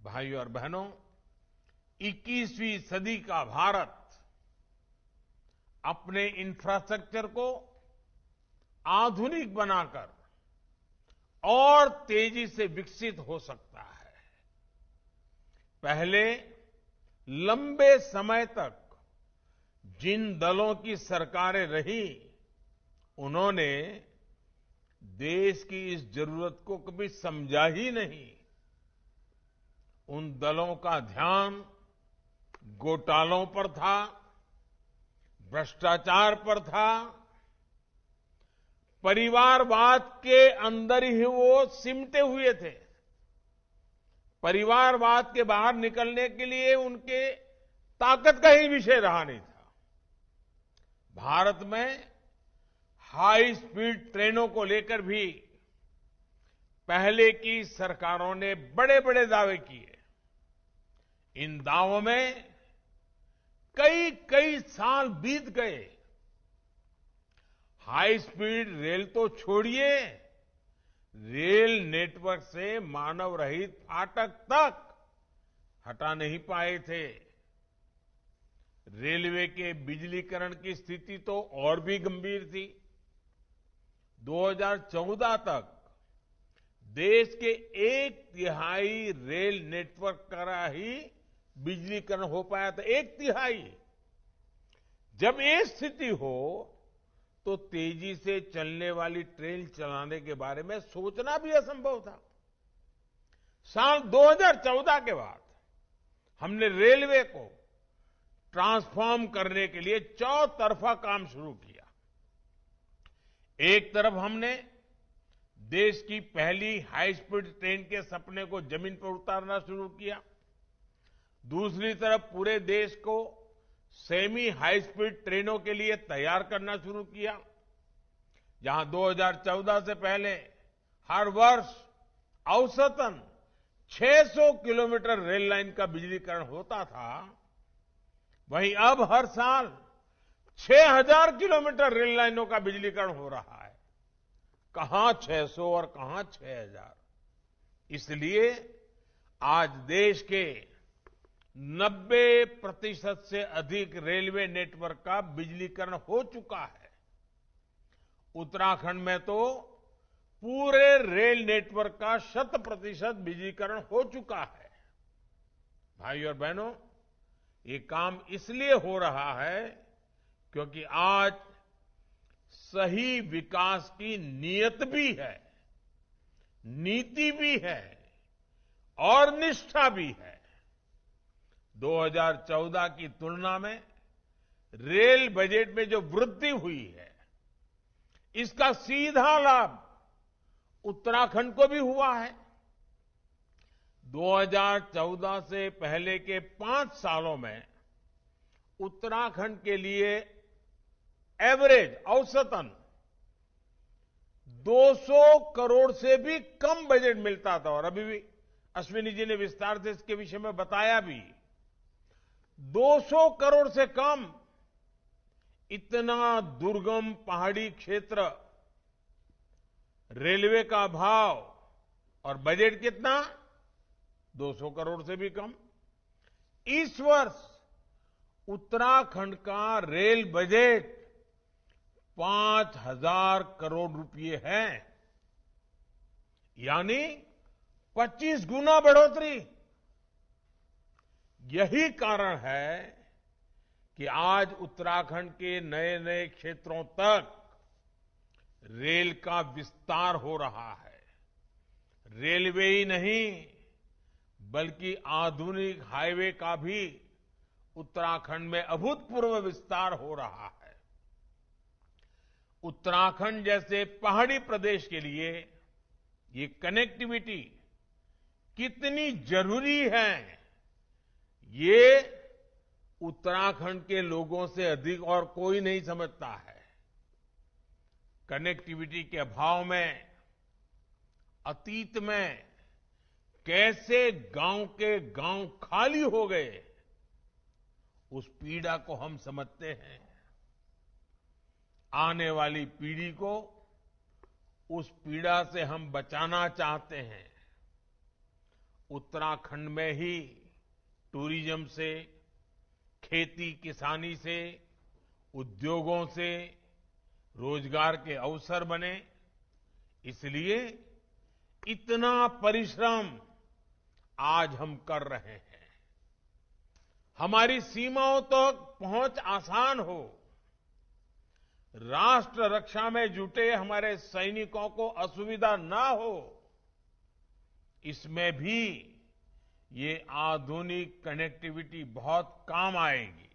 भाइयों और बहनों, 21वीं सदी का भारत अपने इंफ्रास्ट्रक्चर को आधुनिक बनाकर और तेजी से विकसित हो सकता है। पहले लंबे समय तक जिन दलों की सरकारें रही, उन्होंने देश की इस जरूरत को कभी समझा ही नहीं। उन दलों का ध्यान घोटालों पर था, भ्रष्टाचार पर था, परिवारवाद के अंदर ही वो सिमटे हुए थे। परिवारवाद के बाहर निकलने के लिए उनके ताकत का ही विषय रहा नहीं था। भारत में हाई स्पीड ट्रेनों को लेकर भी पहले की सरकारों ने बड़े बड़े दावे किए। इन दावों में कई कई साल बीत गए। हाई स्पीड रेल तो छोड़िए, रेल नेटवर्क से मानव रहित फाटक तक हटा नहीं पाए थे। रेलवे के बिजलीकरण की स्थिति तो और भी गंभीर थी। 2014 तक देश के 1/3 रेल नेटवर्क का ही बिजलीकरण हो पाया था। 1/3। जब ये स्थिति हो तो तेजी से चलने वाली ट्रेन चलाने के बारे में सोचना भी असंभव था। साल 2014 के बाद हमने रेलवे को ट्रांसफॉर्म करने के लिए चौतरफा काम शुरू किया। एक तरफ हमने देश की पहली हाई स्पीड ट्रेन के सपने को जमीन पर उतारना शुरू किया। दूसरी तरफ पूरे देश को सेमी हाई स्पीड ट्रेनों के लिए तैयार करना शुरू किया। जहां 2014 से पहले हर वर्ष औसतन 600 किलोमीटर रेल लाइन का बिजलीकरण होता था, वहीं अब हर साल 6000 किलोमीटर रेल लाइनों का बिजलीकरण हो रहा है। कहां 600 और कहां 6000। इसलिए आज देश के 90% से अधिक रेलवे नेटवर्क का बिजलीकरण हो चुका है। उत्तराखंड में तो पूरे रेल नेटवर्क का 100% बिजलीकरण हो चुका है। भाइयों और बहनों, ये काम इसलिए हो रहा है क्योंकि आज सही विकास की नीयत भी है, नीति भी है और निष्ठा भी है। 2014 की तुलना में रेल बजट में जो वृद्धि हुई है, इसका सीधा लाभ उत्तराखंड को भी हुआ है। 2014 से पहले के 5 सालों में उत्तराखंड के लिए एवरेज औसतन 200 करोड़ से भी कम बजट मिलता था। और अभी भी अश्विनी जी ने विस्तार से इसके विषय में बताया भी। 200 करोड़ से कम। इतना दुर्गम पहाड़ी क्षेत्र, रेलवे का भाव और बजट कितना? 200 करोड़ से भी कम। इस वर्ष उत्तराखंड का रेल बजट 5000 करोड़ रुपए है, यानी 25 गुना बढ़ोतरी। यही कारण है कि आज उत्तराखंड के नए नए क्षेत्रों तक रेल का विस्तार हो रहा है। रेलवे ही नहीं, बल्कि आधुनिक हाईवे का भी उत्तराखंड में अभूतपूर्व विस्तार हो रहा है। उत्तराखंड जैसे पहाड़ी प्रदेश के लिए ये कनेक्टिविटी कितनी जरूरी है, ये उत्तराखंड के लोगों से अधिक और कोई नहीं समझता है। कनेक्टिविटी के अभाव में अतीत में कैसे गांव के गांव खाली हो गए, उस पीड़ा को हम समझते हैं। आने वाली पीढ़ी को उस पीड़ा से हम बचाना चाहते हैं उत्तराखंड में ही टूरिज्म से, खेती किसानी से, उद्योगों से रोजगार के अवसर बने, इसलिए इतना परिश्रम आज हम कर रहे हैं। हमारी सीमाओं तक पहुंच आसान हो, राष्ट्र रक्षा में जुटे हमारे सैनिकों को असुविधा ना हो, इसमें भी ये आधुनिक कनेक्टिविटी बहुत काम आएगी।